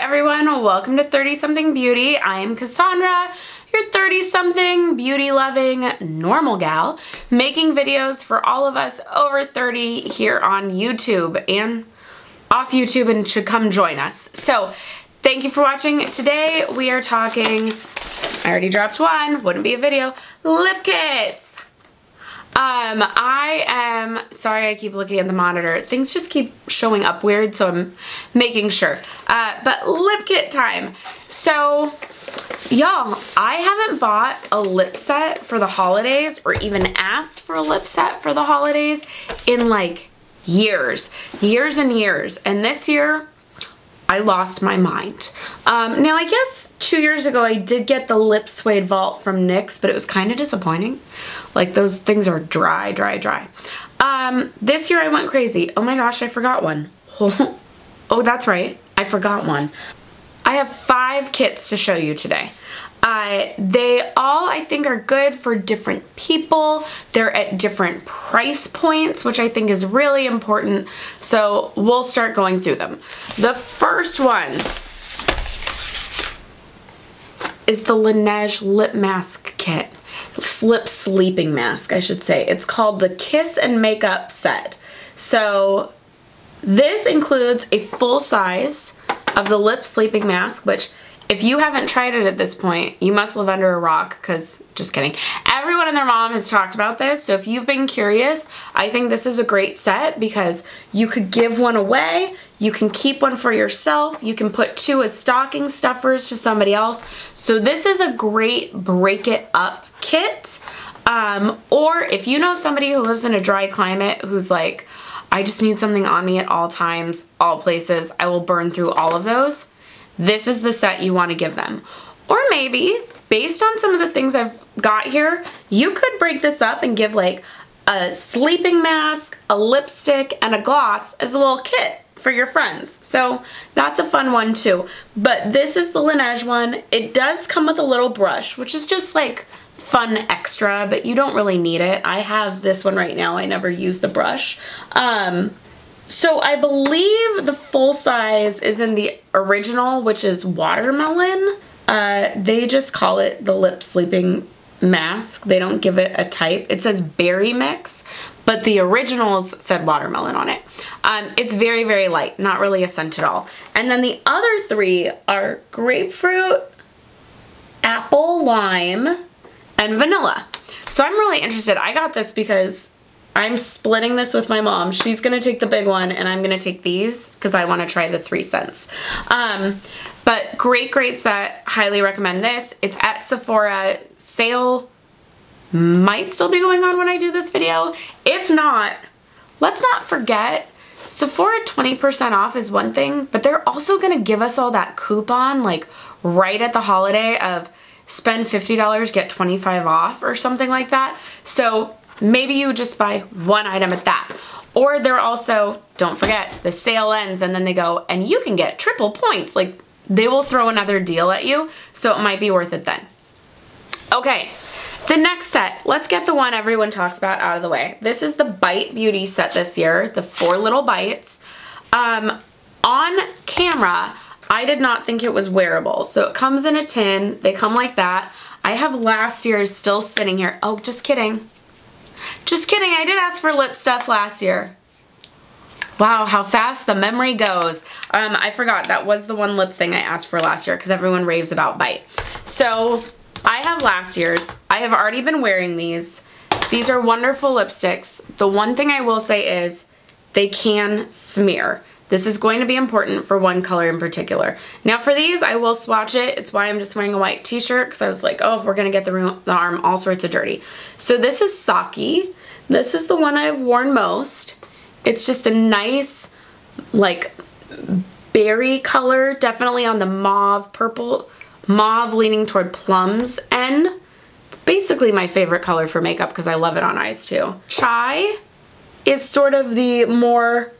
everyone, welcome to 30-something beauty. I am Cassandra, your 30-something beauty-loving normal gal, making videos for all of us over 30 here on YouTube and off YouTube, and should come join us. So thank you for watching. Today we are talking, I already dropped one, wouldn't be a video, lip kits. I am sorry, I keep looking at the monitor. Things just keep showing up weird, so I'm making sure. But lip kit time. So, y'all, I haven't bought a lip set for the holidays or even asked for a lip set for the holidays in like years and years. And this year, I lost my mind. Now, I guess 2 years ago, I did get the Lip Suede Vault from NYX, but it was kind of disappointing. Like, those things are dry. This year, I went crazy. Oh my gosh, I forgot one. Oh, that's right. I forgot one. I have 5 kits to show you today. They all, I think, are good for different people. They're at different price points, which I think is really important. So we'll start going through them. The first one is the Laneige Lip Mask Kit. Lip Sleeping Mask, I should say. It's called the Kiss and Makeup Set. So this includes a full size of the Lip Sleeping Mask, which if you haven't tried it at this point, you must live under a rock, because, just kidding. Everyone and their mom has talked about this, so if you've been curious, I think this is a great set because you could give one away, you can keep one for yourself, you can put 2 as stocking stuffers to somebody else. So this is a great break it up kit. Or if you know somebody who lives in a dry climate who's like, I just need something on me at all times, all places, I will burn through all of those. This is the set you want to give them. Or maybe, based on some of the things I've got here, you could break this up and give like a sleeping mask, a lipstick, and a gloss as a little kit for your friends. So that's a fun one too. But this is the Laneige one. It does come with a little brush, which is just like fun extra, but you don't really need it. I have this one right now. I never use the brush. So I believe the full size is in the original, which is watermelon. They just call it the Lip Sleeping Mask. They don't give it a type. It says berry mix, but the originals said watermelon on it. It's very, very light, not really a scent at all. And then the other 3 are grapefruit, apple, lime, and vanilla. So I'm really interested. I got this because I'm splitting this with my mom. She's gonna take the big one and I'm gonna take these because I want to try the 3 scents. But great set. Highly recommend this. It's at Sephora. Sale might still be going on when I do this video. If not, let's not forget, Sephora 20% off is one thing, but they're also gonna give us all that coupon like right at the holiday of spend $50, get 25 off or something like that. So maybe you just buy one item at that. Or they're also, don't forget, the sale ends and then they go, and you can get triple points. Like, they will throw another deal at you, so it might be worth it then. Okay, the next set. Let's get the one everyone talks about out of the way. This is the Bite Beauty set this year, the 4 little bites. On camera, I did not think it was wearable. So it comes in a tin. They come like that. I have last year's still sitting here. Oh, just kidding. Just kidding, I did ask for lip stuff last year. Wow, how fast the memory goes. I forgot that was the one lip thing I asked for last year because everyone raves about Bite. So I have last year's. I have already been wearing these. These are wonderful lipsticks. The one thing I will say is they can smear. This is going to be important for one color in particular. Now for these, I will swatch it. It's why I'm just wearing a white t-shirt, because I was like, oh, we're gonna get the arm all sorts of dirty. So this is Saki. This is the one I've worn most. It's just a nice, like, berry color, definitely on the mauve, purple, mauve leaning toward plums end. It's basically my favorite color for makeup because I love it on eyes too. Chai is sort of the more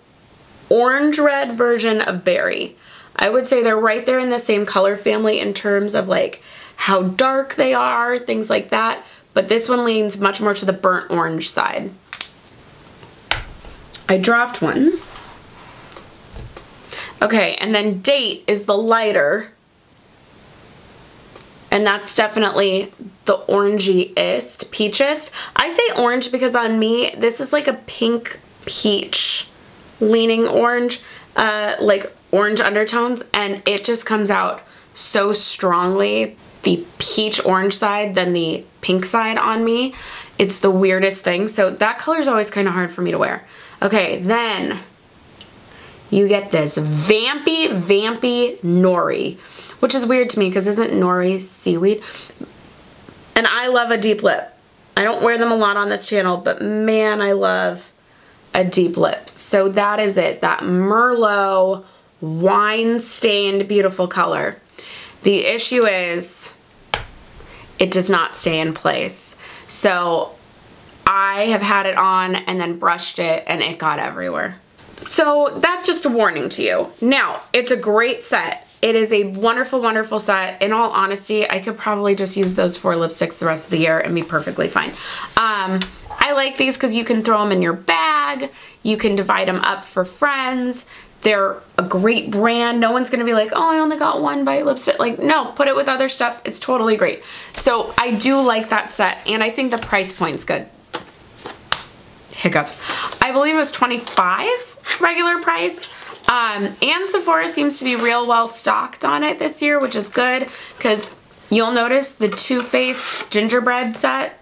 orange red version of berry. I would say they're right there in the same color family in terms of like how dark they are, things like that, but this one leans much more to the burnt orange side. I dropped one. Okay, and then Date is the lighter. And that's definitely the orangey-ist, peachest. I say orange because on me, this is like a pink peach leaning orange, like orange undertones, and it just comes out so strongly, the peach orange side than the pink side on me. It's the weirdest thing. So that color is always kind of hard for me to wear. Okay, then you get this vampy nori, which is weird to me because isn't nori seaweed? And I love a deep lip. I don't wear them a lot on this channel, but man, I love a deep lip. So that is it, that Merlot wine stained beautiful color. The issue is it does not stay in place. So I have had it on and then brushed it and it got everywhere. So that's just a warning to you. Now, it's a great set. It is a wonderful, wonderful set. In all honesty, I could probably just use those 4 lipsticks the rest of the year and be perfectly fine. I like these because you can throw them in your bag. You can divide them up for friends. They're a great brand. No one's gonna be like, oh, I only got 1 Bite lipstick. Like, no, put it with other stuff. It's totally great. So I do like that set, and I think the price point's good. Hiccups. I believe it was $25 regular price. And Sephora seems to be real well stocked on it this year, which is good because you'll notice the Too Faced gingerbread set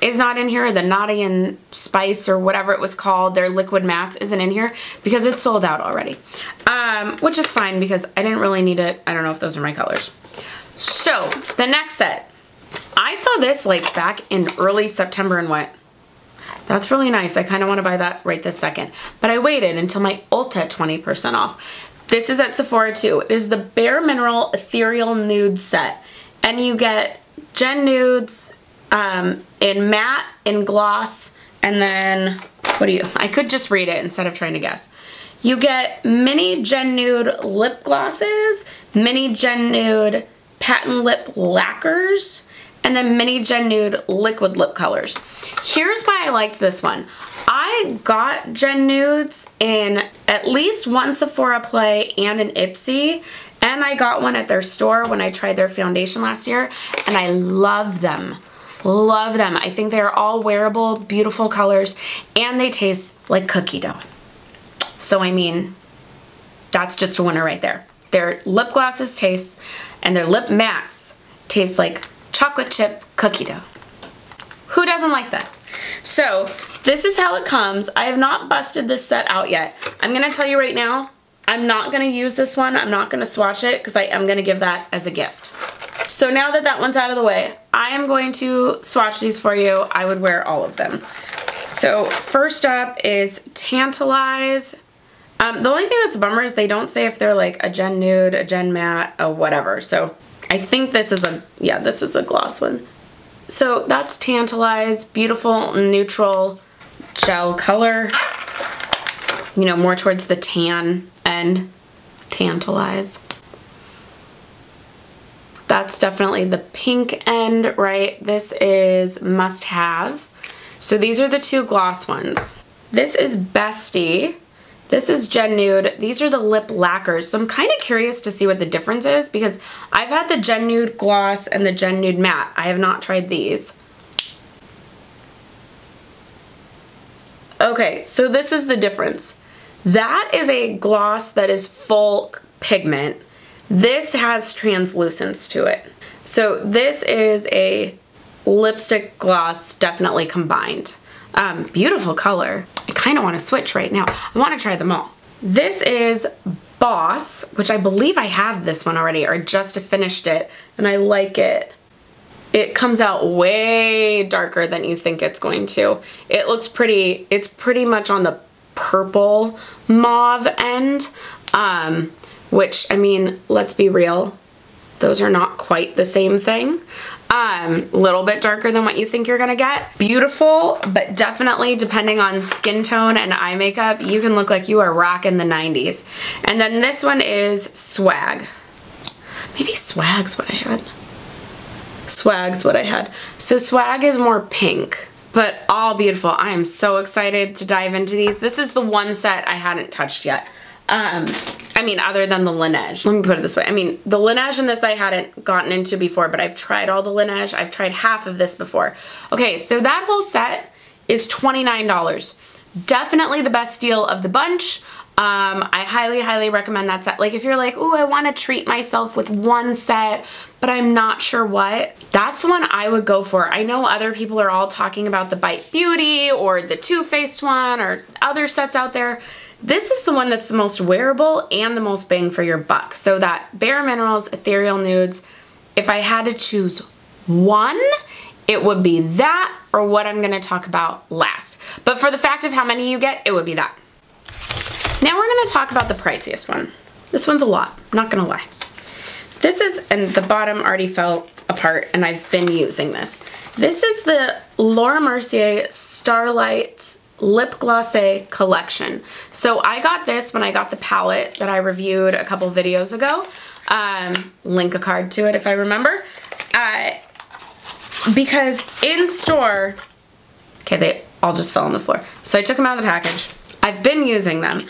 is not in here. The Naughty and Spice or whatever it was called, their liquid mattes isn't in here because it's sold out already. Which is fine because I didn't really need it. I don't know if those are my colors. So the next set, I saw this like back in early September and went, that's really nice. I kind of want to buy that right this second. But I waited until my Ulta 20% off. This is at Sephora too. It is the Bare Mineral Ethereal Nude set. And you get Gen Nudes in matte, in gloss, and then, I could just read it instead of trying to guess. You get mini Gen Nude lip glosses, mini Gen Nude patent lip lacquers, and then mini Gen Nude liquid lip colors. Here's why I liked this one. I got Gen Nudes in at least one Sephora Play and an Ipsy, and I got one at their store when I tried their foundation last year, and I love them. Love them. I think they're all wearable, beautiful colors, and they taste like cookie dough. So I mean, that's just a winner right there. Their lip glosses taste, and their lip mattes taste like chocolate chip cookie dough. Who doesn't like that? So this is how it comes. I have not busted this set out yet. I'm gonna tell you right now, I'm not gonna use this one. I'm not gonna swatch it because I am gonna give that as a gift. So now that that one's out of the way, I am going to swatch these for you. I would wear all of them. So first up is Tantalize. The only thing that's a bummer is they don't say if they're like a Gen Nude, a Gen Matte, a whatever. So I think this is a, yeah, this is a gloss one. So that's Tantalize, beautiful neutral gel color. You know, more towards the tan end, Tantalize. That's definitely the pink end, right? This is Must Have. So these are the 2 gloss ones. This is Bestie. This is Gen Nude. These are the lip lacquers. So I'm kind of curious to see what the difference is because I've had the Gen Nude gloss and the Gen Nude matte. I have not tried these. Okay, so this is the difference. That is a gloss that is full pigment. This has translucence to it. So this is a lipstick gloss definitely combined. Beautiful color. I kind of want to switch right now. I want to try them all. This is Boss, which I believe I have this one already or just finished it and I like it. It comes out way darker than you think it's going to. It looks pretty, it's pretty much on the purple mauve end, which, I mean, let's be real, those are not quite the same thing. A little bit darker than what you think you're gonna get. Beautiful, but definitely depending on skin tone and eye makeup, you can look like you are rocking the 90s. And then this one is Swag. Maybe Swag's what I had. Swag's what I had. So Swag is more pink, but all beautiful. I am so excited to dive into these. This is the one set I hadn't touched yet. I I mean, other than the Laneige. Let me put it this way. I mean, the Laneige in this I hadn't gotten into before, but I've tried all the Laneige. I've tried half of this before. Okay, so that whole set is $29. Definitely the best deal of the bunch. I highly, highly recommend that set. Like if you're like, ooh, I want to treat myself with one set, but I'm not sure what, that's the one I would go for. I know other people are all talking about the Bite Beauty or the Too Faced one or other sets out there. This is the one that's the most wearable and the most bang for your buck. So that Bare Minerals Ethereal Nudes, if I had to choose one, it would be that or what I'm going to talk about last. But for the fact of how many you get, it would be that. Now we're going to talk about the priciest one. This one's a lot, I'm not going to lie. This is, and the bottom already fell apart and I've been using this. This is the Laura Mercier Starlight Lip Glossé collection. So I got this when I got the palette that I reviewed a couple videos ago. Link a card to it if I remember. Because in store, okay, they all just fell on the floor. So I took them out of the package. I've been using them.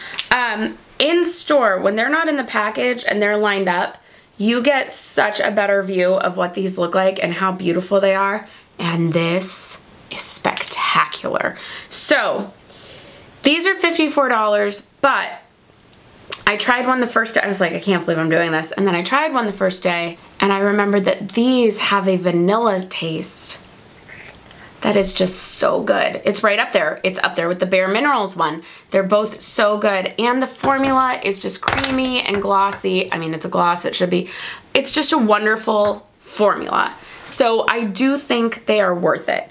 In store, when they're not in the package and they're lined up, you get such a better view of what these look like and how beautiful they are. And this is spectacular. So these are $54, but I tried one the first day. I was like, I can't believe I'm doing this. And then I tried one the first day and I remembered that these have a vanilla taste that is just so good. It's right up there. It's up there with the Bare Minerals one. They're both so good. And the formula is just creamy and glossy. I mean, it's a gloss, it should be. It's just a wonderful formula. So I do think they are worth it.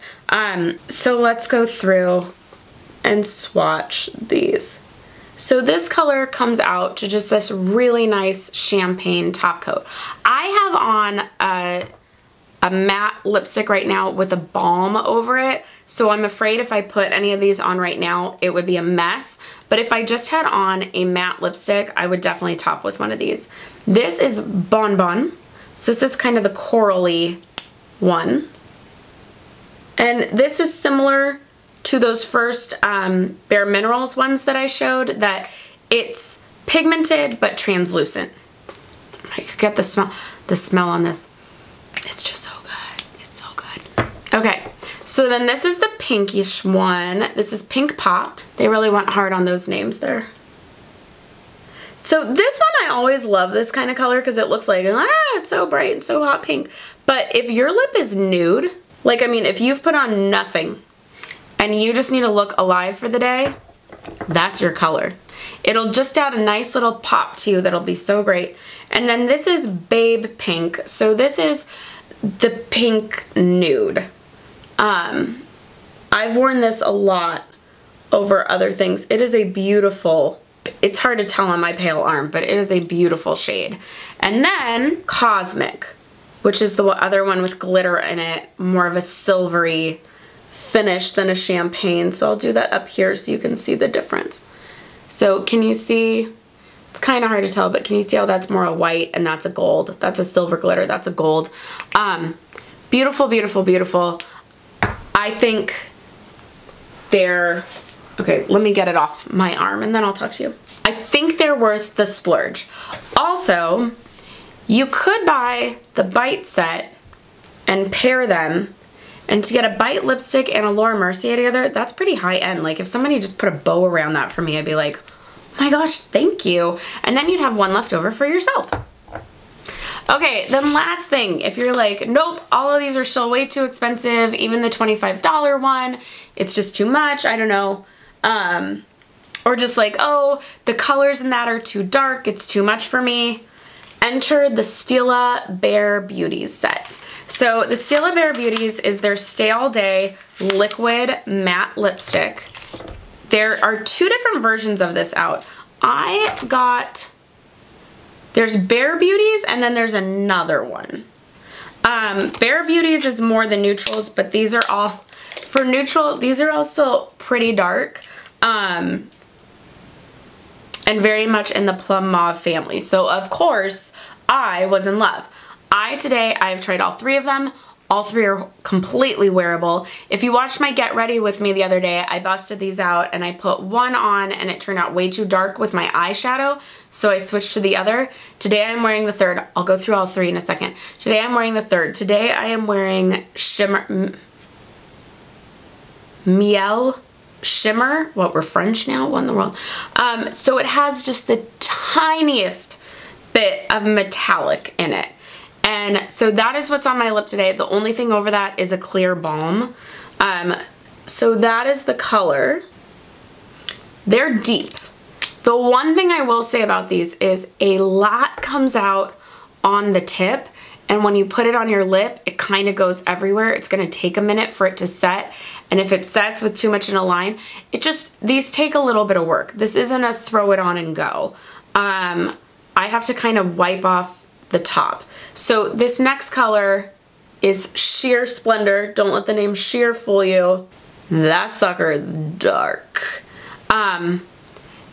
So let's go through and swatch these. So this color comes out to just this really nice champagne top coat. I have on a matte lipstick right now with a balm over it, so I'm afraid if I put any of these on right now, it would be a mess. But if I just had on a matte lipstick, I would definitely top with one of these. This is Bon Bon. So this is kind of the corally one. And this is similar to those first Bare Minerals ones that I showed, that it's pigmented but translucent. I could get the smell on this. It's just so good. It's so good. Okay, so then this is the pinkish one. This is Pink Pop. They really went hard on those names there. So this one, I always love this kind of color because it looks like, it's so bright and so hot pink. But if your lip is nude, like, I mean, if you've put on nothing and you just need to look alive for the day, that's your color. It'll just add a nice little pop to you that'll be so great. And then this is Babe Pink. So this is the pink nude. I've worn this a lot over other things. It is a beautiful, it's hard to tell on my pale arm, but it is a beautiful shade. And then Cosmic, which is the other one with glitter in it, more of a silvery finish than a champagne. So I'll do that up here so you can see the difference. So can you see, it's kind of hard to tell, but can you see how that's more a white and that's a gold? That's a silver glitter, that's a gold. Beautiful, beautiful, beautiful. I think they're, okay, let me get it off my arm and then I'll talk to you. I think they're worth the splurge. Also, you could buy the Bite set and pair them, and to get a Bite lipstick and a Laura Mercier together, that's pretty high end. Like if somebody just put a bow around that for me, I'd be like, oh my gosh, thank you. And then you'd have one left over for yourself. Okay, then last thing, if you're like, nope, all of these are still way too expensive, even the $25 one, it's just too much, I don't know. Or just like, oh, the colors in that are too dark, it's too much for me. Enter the Stila Bare Beauties set. So the Stila Bare Beauties is their Stay All Day liquid matte lipstick. There are two different versions of this out. There's Bare Beauties and then there's another one. Bare Beauties is more the neutrals, but these are all, for neutral, these are all still pretty dark. And very much in the plum mauve family. So of course, I was in love. I've tried all three of them. All three are completely wearable. If you watched my get ready with me the other day, I busted these out and I put one on and it turned out way too dark with my eyeshadow, so I switched to the other. Today I'm wearing the third. I'll go through all three in a second. Today I'm wearing the third. Today I am wearing Miel Shimmer. What, we're French now? What in the world? So it has just the tiniest bit of metallic in it. And so that is what's on my lip today. The only thing over that is a clear balm. So that is the color. They're deep. The one thing I will say about these is a lot comes out on the tip, and when you put it on your lip, it kind of goes everywhere. It's going to take a minute for it to set, and if it sets with too much in a line, these take a little bit of work. This isn't a throw it on and go. I have to kind of wipe off the top. So this next color is Sheer Splendor. Don't let the name Sheer fool you. That sucker is dark.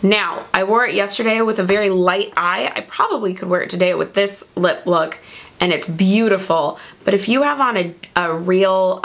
Now, I wore it yesterday with a very light eye. I probably could wear it today with this lip look, and it's beautiful. But if you have on a real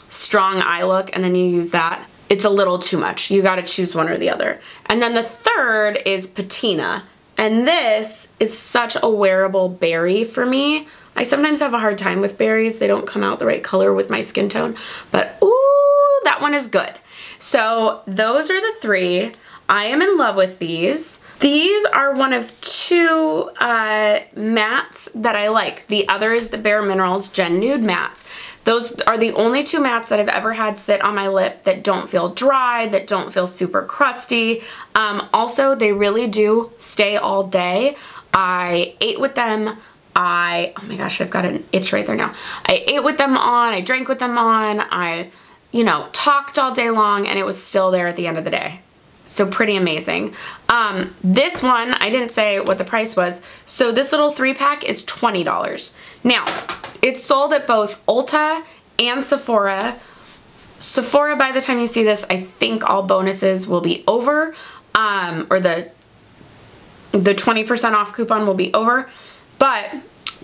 strong eye look and then you use that, it's a little too much. You gotta choose one or the other. And then the third is Patina. And this is such a wearable berry for me. I sometimes have a hard time with berries. They don't come out the right color with my skin tone. But ooh, that one is good. So those are the three. I am in love with these. These are one of two mattes that I like. The other is the Bare Minerals Gen Nude mattes. Those are the only two mattes that I've ever had sit on my lip that don't feel dry, that don't feel super crusty. Also, they really do stay all day. I ate with them. Oh my gosh, I've got an itch right there now. I ate with them on, I drank with them on, I, talked all day long, and it was still there at the end of the day. So pretty amazing. This one, I didn't say what the price was. So this little 3-pack is $20. Now, it's sold at both Ulta and Sephora. Sephora, by the time you see this, I think all bonuses will be over, or the 20% off coupon will be over, but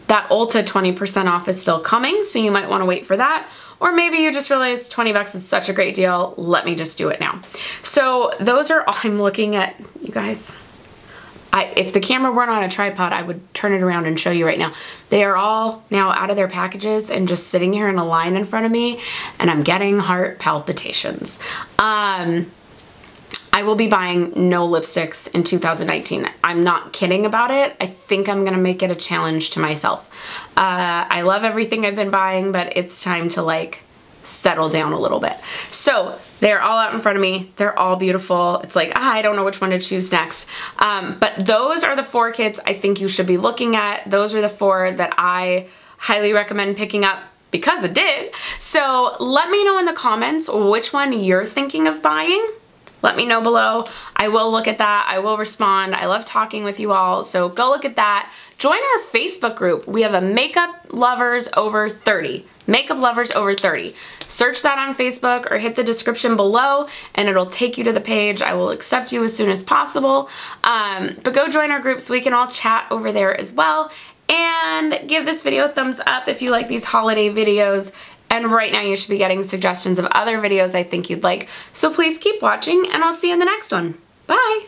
that Ulta 20% off is still coming, so you might want to wait for that. Or maybe you just realize 20 bucks is such a great deal, let me just do it now. So those are all I'm looking at, you guys. If the camera weren't on a tripod, I would turn it around and show you right now. They are all now out of their packages and just sitting here in a line in front of me, and I'm getting heart palpitations. I will be buying no lipsticks in 2019. I'm not kidding about it. I think I'm gonna make it a challenge to myself. I love everything I've been buying, but it's time to settle down a little bit. So they're all out in front of me. They're all beautiful. It's like, I don't know which one to choose next. But those are the 4 kits I think you should be looking at. Those are the 4 that I highly recommend picking up because it did. So let me know in the comments which one you're thinking of buying. Let me know below. I will look at that. I will respond. I love talking with you all, so go look at that. Join our Facebook group. We have a Makeup Lovers Over 30. Makeup Lovers Over 30. Search that on Facebook or hit the description below and it'll take you to the page. I will accept you as soon as possible. But go join our group so we can all chat over there as well. And give this video a thumbs up if you like these holiday videos. And right now you should be getting suggestions of other videos I think you'd like. So please keep watching and I'll see you in the next one. Bye!